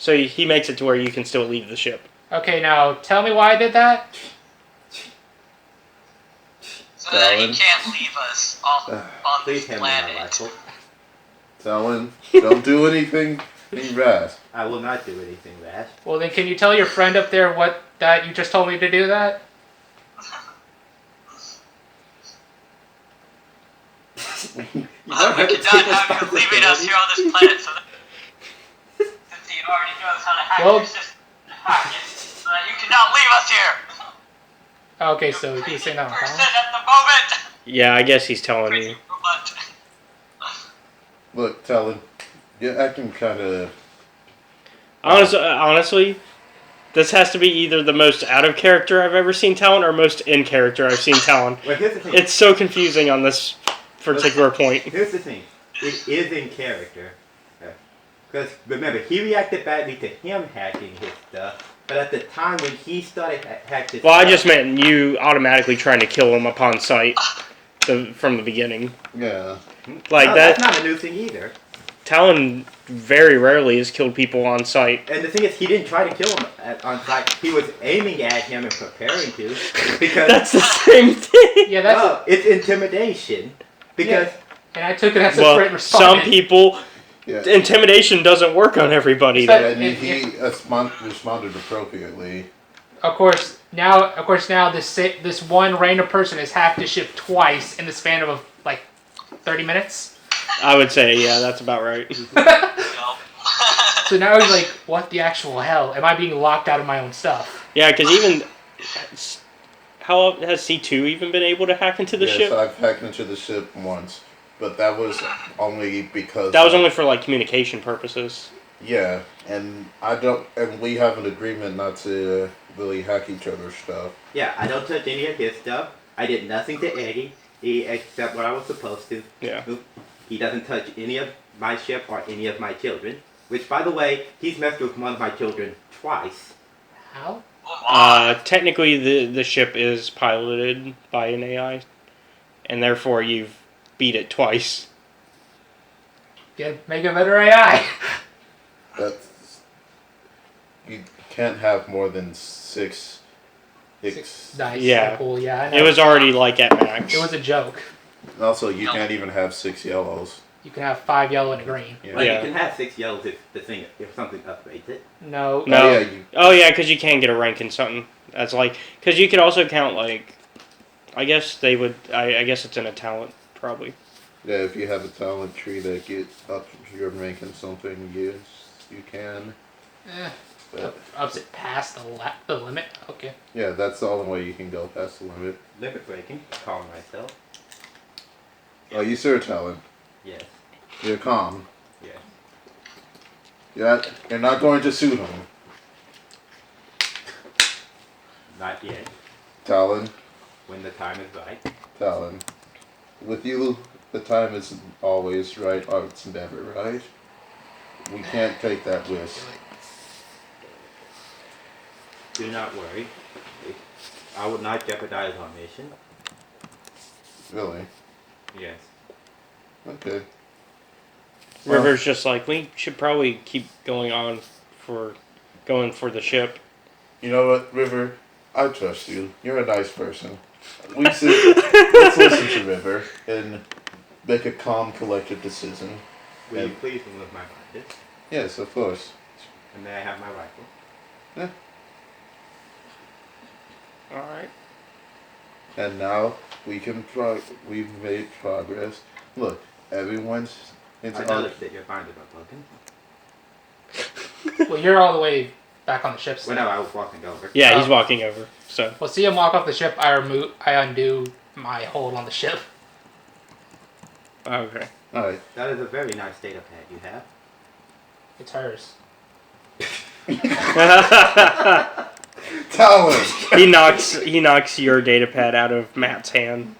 So he makes it to where you can still leave the ship. Okay, now tell me why I did that. So that he can't leave us on this planet. Talon, don't do anything rash. I will not do anything rash. Well, then can you tell your friend up there what that you just told me to do that? We cannot have you leaving us here on this planet so that, since he already knows how to hack your system, so that you cannot leave us here. Okay, so he's saying that. Person at the moment. Yeah, I guess he's telling you. Look, Talon, you're acting kind of... Honestly, this has to be either the most out of character I've ever seen Talon or most in character I've seen Talon. Well, here's the thing. It's so confusing on this particular point. Here's the thing. It is in character. Because, remember, he reacted badly to him hacking his stuff. But at the time when he started hacking his Well, stuff... I just meant you automatically trying to kill him upon sight from the beginning. Yeah. Like no, that. That's not a new thing either. Talon very rarely has killed people on sight. And the thing is, he didn't try to kill him on sight. He was aiming at him and preparing to. Because that's the same thing. Yeah, that's... Well, it's intimidation. Because... Yeah. And I took it as a great response. Some people... Yeah. Intimidation doesn't work on everybody. And he responded appropriately. Of course, now this one random person has hacked the ship twice in the span of like 30 minutes. I would say, yeah, that's about right. So now he's like, what the actual hell? Am I being locked out of my own stuff? Yeah, because even... How has C2 even been able to hack into the ship? Yes, I've hacked into the ship once. But that was only because... That was only for, like, communication purposes. Yeah, and we have an agreement not to really hack each other's stuff. Yeah, I don't touch any of his stuff. I did nothing to Eddie, except what I was supposed to. Yeah. He doesn't touch any of my ship or any of my children. Which, by the way, he's messed with one of my children twice. How? Technically, the ship is piloted by an AI. And therefore, you've beat it twice. Make a better AI. You can't have more than six Nice. Yeah. Cool. Yeah. I know. It was already like at max. It was a joke. Also, you can't even have 6 yellows. You can have 5 yellow and a green. Yeah. Well, you can have 6 yellows if something upgrades it. No. Oh yeah, because you can get a rank in something. That's like because you could also count like. I guess they would. I guess it's in a talent probably. Yeah, if you have a talent tree that gets up your rank in something, yes, you can. Ups it past the limit. Okay. Yeah, that's the only way you can go past the limit. Limit breaking. Calm myself. Oh, you sir, talent. Yes. You're calm. Yes. You're not going to sue him. Not yet. Talon. When the time is right. Talon. With you, the time isn't always right, or it's never right. We can't take that risk. Do not worry. I would not jeopardize our mission. Really? Yes. Okay. River's just like, we should probably keep going for the ship. You know what, River? I trust you. You're a nice person. Let's listen to River and make a calm, collected decision. Will you please remove my blanket? Yes, of course. And may I have my rifle? Yeah. Alright. And now we've made progress. Look, everyone's I noticed that you're fine about broken. Well, you're all the way back on the ship. Well, no, I was walking over. Yeah, he's walking over. So. Well, see him walk off the ship. I undo my hold on the ship. Okay. All right. That is a very nice data pad you have. It's hers. Talon. He knocks your data pad out of Matt's hand.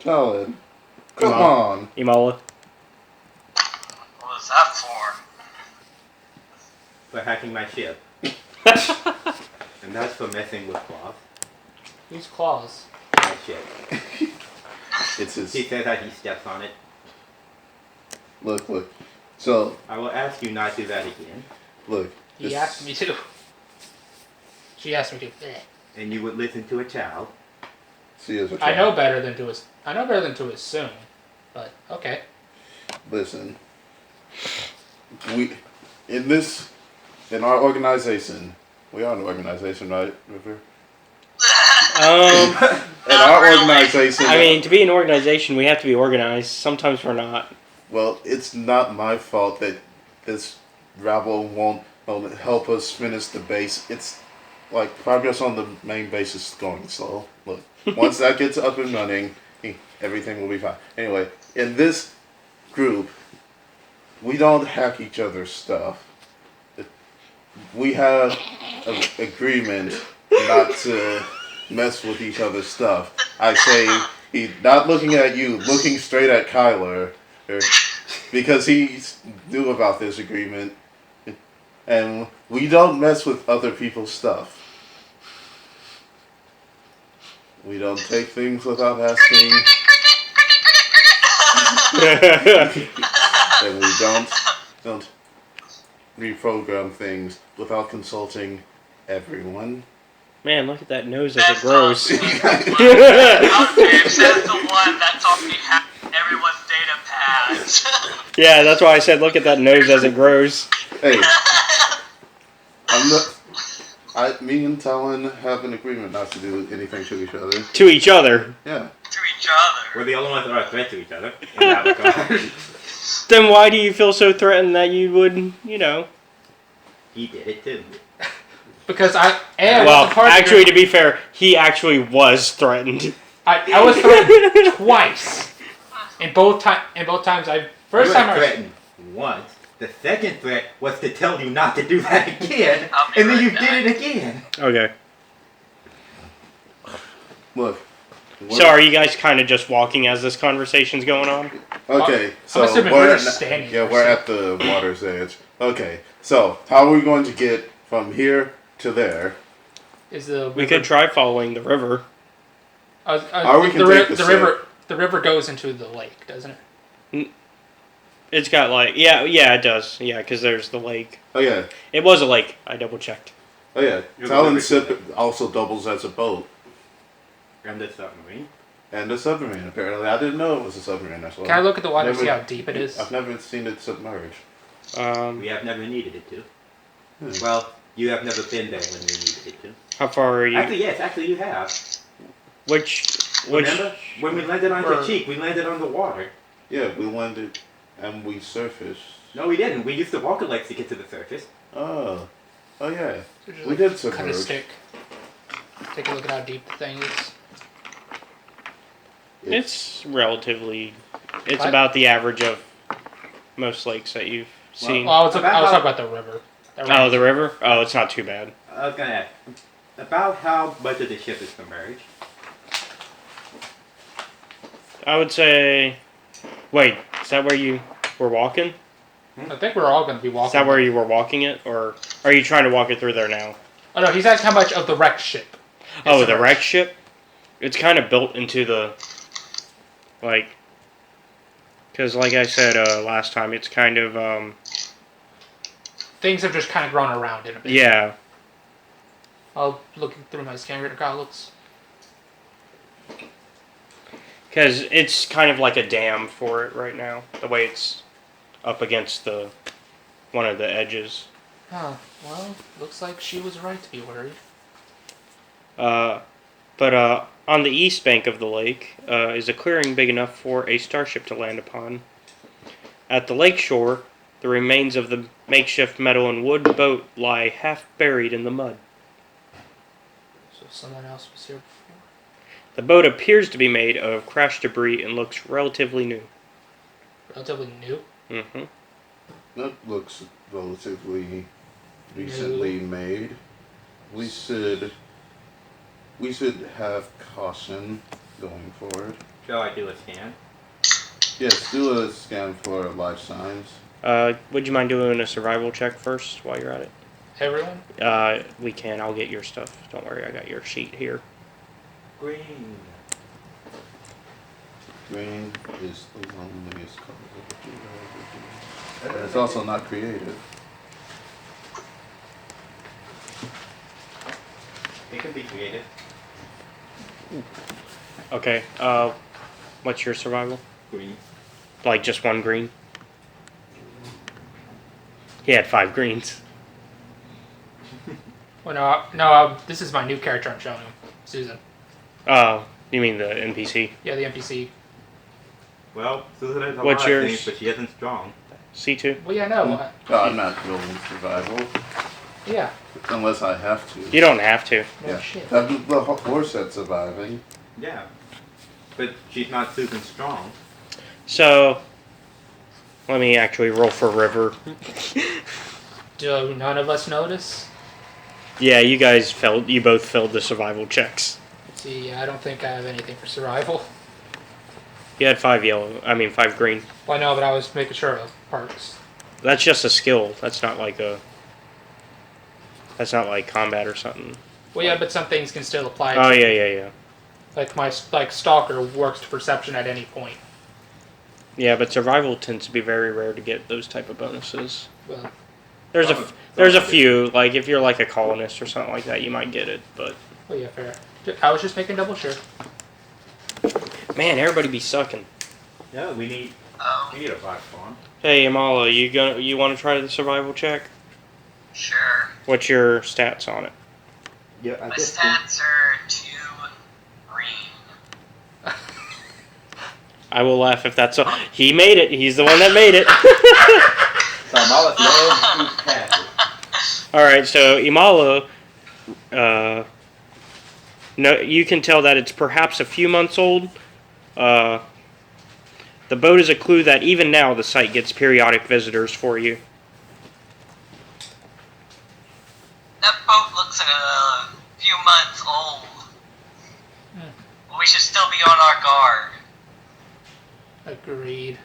Talon. Come on. Imola. What was that for? For hacking my ship. And that's for messing with cloth. Whose claws? My ship. It's his. He says that he steps on it. Look. So. I will ask you not to do that again. Look. He asked me to. She asked me to. And you would listen to a child. See as a I child. know better than to assume, but okay. Listen. In our organization, we are an organization, right, River? In our organization. I mean, to be an organization, we have to be organized. Sometimes we're not. Well, it's not my fault that this rabble won't help us finish the base. It's like progress on the main base is going slow. Look, once that gets up and running, everything will be fine. Anyway, in this group, we don't hack each other's stuff. We have an agreement not to mess with each other's stuff. I say, he's not looking at you, looking straight at Kyler, because he knew about this agreement. And we don't mess with other people's stuff. We don't take things without asking. And we don't reprogram things without consulting everyone. Man, look at that nose as it grows. Says the one that taught me how everyone's data pads. Yeah, that's why I said look at that nose as it grows. Hey, me and Talon have an agreement not to do anything to each other. To each other. Yeah. To each other. We're the only ones that are a threat to each other. In that regard. Then why do you feel so threatened that you would, He did it too. Because Well, actually, to be fair, he actually was threatened. I was threatened twice. In both times, first time I was threatened once. The second threat was to tell you not to do that again, and then you did it again. Okay. Look. So are you guys kind of just walking as this conversation's going on? Okay, so I'm assuming we're just standing. Yeah, we're at the water's edge. Okay, so how are we going to get from here to there? We could try following the river. The river goes into the lake, doesn't it? It's got yeah, it does. Yeah, because there's the lake. Oh yeah. It was a lake. I double checked. Oh yeah. Talon Sip also doubles as a boat. And the submarine. And a submarine, apparently. I didn't know it was a submarine. That's Can I look at the water and see how deep it is? I've never seen it submerge. We have never needed it to. Well, you have never been there when we needed it to. How far are you? Actually you have. Which? Remember? When we landed on Kachik, we landed on the water. Yeah, we landed and we surfaced. No, we didn't. We used the walker legs to get to the surface. Oh yeah. So We did submerge. Cut a stick. Take a look at how deep the thing is. It's relatively. It's What? about the average of most lakes that you've seen. Well, I was talking about the river. Oh, the river? Oh, it's not too bad. I was gonna ask about how much of the ship is submerged. I would say. Wait, is that where you were walking? I think we're all going to be walking. Is that where you were walking it, or are you trying to walk it through there now? Oh no, he's asking how much of the wrecked ship. Oh, the wrecked ship? It's kind of built into the, because like I said last time, it's kind of, Things have just kind of grown around it a bit. yeah. I'll look through my scan reader. God looks. Because it's kind of like a dam for it right now, the way it's up against one of the edges. Huh. Well, looks like she was right to be worried. But on the east bank of the lake is a clearing big enough for a starship to land upon. At the lake shore, the remains of the makeshift metal and wood boat lie half buried in the mud. So someone else was here before. The boat appears to be made of crashed debris and looks relatively new. Relatively new? Mm-hmm. That looks relatively recently made. We should have caution going forward. Shall I do a scan? Yes, do a scan for life signs. Would you mind doing a survival check first while you're at it? Everyone? We can. I'll get your stuff. Don't worry, I got your sheet here. Green. Green is the loneliest color. And it's also not creative. It can be creative. Okay. What's your survival? Green. Like just one green? He had 5 greens. Well, no. This is my new character I'm showing him, Susan. Oh, you mean the NPC? Yeah, the NPC. Well, Susan has a What's lot of yours? things, but she isn't strong. C2? Well, yeah, no. Oh, I'm not rolling survival Yeah. unless I have to. You don't have to. No Yeah. shit. The horse that's surviving. Yeah. But she's not Susan strong. So, let me actually roll for River. Do none of us notice? Yeah, you guys failed. You both failed the survival checks. Let's see, I don't think I have anything for survival. You had 5 yellow. I mean 5 green. Well, I know, but I was making sure of parts. That's just a skill. That's not like a. That's not like combat or something. Well, yeah, but some things can still apply. Oh yeah. Like my Stalker works to perception at any point. Yeah, but survival tends to be very rare to get those type of bonuses. Well, There's a few. Like if you're like a colonist or something like that, you might get it. But well, yeah, fair. I was just making double sure. man, everybody be sucking. Yeah, we need Oh, a black spawn. Hey, Amala, you want to try the survival check? sure. What's your stats on it? Yeah, I My just stats are 2 green. I will laugh if that's so. He made it. He's the one that made it. So Mama's loves who's passes. All right, so Imala, no, you can tell that it's perhaps a few months old. The boat is a clue that even now the site gets periodic visitors for you. That boat looks like a few months old. We should still be on our guard. Agreed.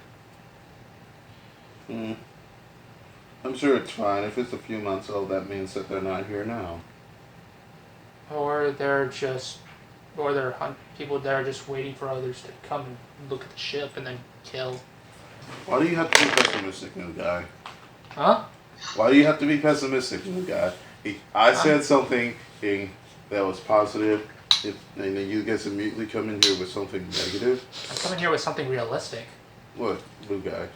I'm sure it's fine. If it's a few months old, that means that they're not here now. Or they're people that are just waiting for others to come and look at the ship and then kill. Why do you have to be pessimistic, new guy? Huh? Why do you have to be pessimistic, new guy? I said something that was positive, and then you guys immediately come in here with something negative. I'm coming here with something realistic. What, blue guy?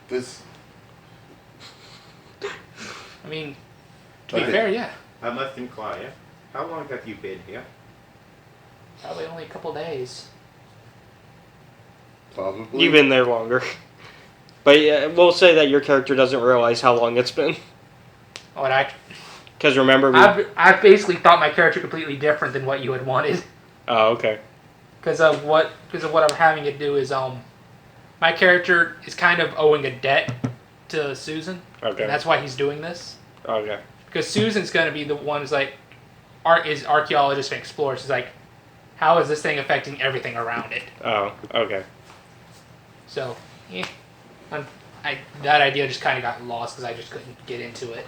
This. I mean, to be Okay. fair, yeah. I must inquire. How long have you been here? Probably only a couple days. Probably. You've been there longer. But yeah, we'll say that your character doesn't realize how long it's been. Oh, and Because remember, I basically thought my character completely different than what you had wanted. Oh, okay. Because of what I'm having it do is my character is kind of owing a debt to Susan. Okay. And that's why he's doing this. Okay. Because Susan's going to be the one who's like, is archaeologist and explorer. She's like, how is this thing affecting everything around it? Oh, okay. So, that idea just kind of got lost because I just couldn't get into it.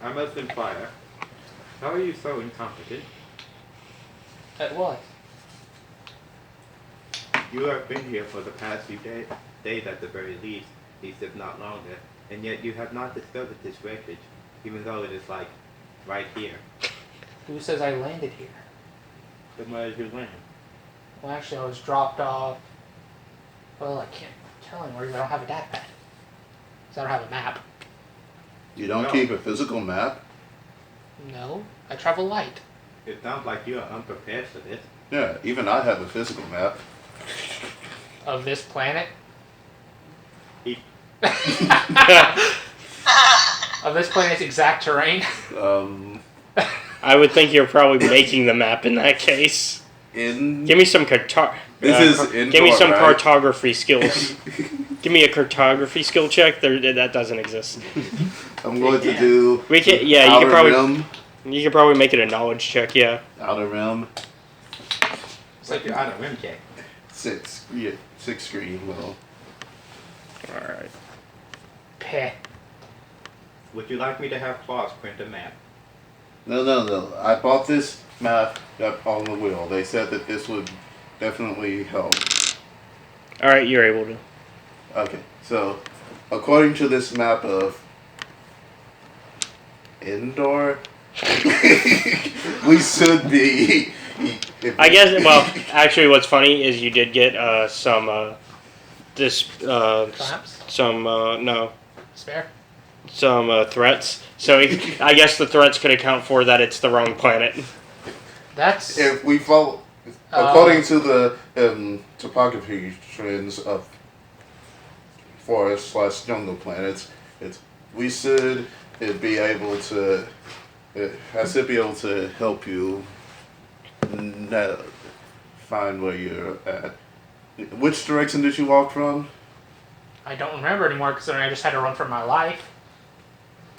I must inquire. How are you so incompetent? At what? You have been here for the past few days at the very least if not longer, and yet you have not discovered this wreckage, even though it is like right here. Who says I landed here? Then where did you land? Well, actually, I was dropped off. Well, I can't tell anywhere because I don't have a data pad. Because I don't have a map. You don't No. keep a physical map? No, I travel light. It sounds like you are unprepared for this. Yeah, even I have a physical map. Of this planet? He- Of this planet's exact terrain? I would think you're probably making the map in that case. Give me some This is give me indoor, some right? cartography skills. Give me a cartography skill check. That doesn't exist. I'm going to do We can. Yeah, you Outer could probably. Rim. You could probably make it a knowledge check. Yeah. Outer Rim. It's like you're on a rim check. 6 screen. Well, All right. Peh. Would you like me to have Claus print a map? no. I bought this map up on the wheel. They said that this would definitely help. All right, you're able to. Okay, so according to this map of indoor, We should be. I guess. Well, actually, what's funny is you did get some Collapse? some no Spare? some threats. So I guess the threats could account for that it's the wrong planet. That's. If we follow, according to the topography trends of forest/jungle planets, we should be able to. I should be able to help you find where you're at. Which direction did you walk from? I don't remember anymore considering I just had to run for my life.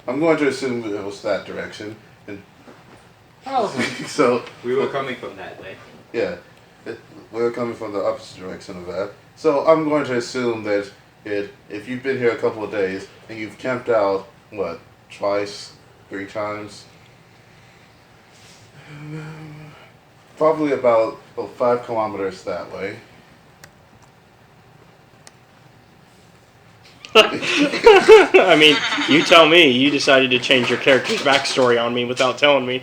I'm going to assume it was that direction. And Probably. so We were coming from that way. yeah, we're coming from the opposite direction of that. So I'm going to assume that if you've been here a couple of days and you've camped out, what, twice, 3 times? Probably about 5 kilometers that way. I mean, you tell me. You decided to change your character's backstory on me without telling me.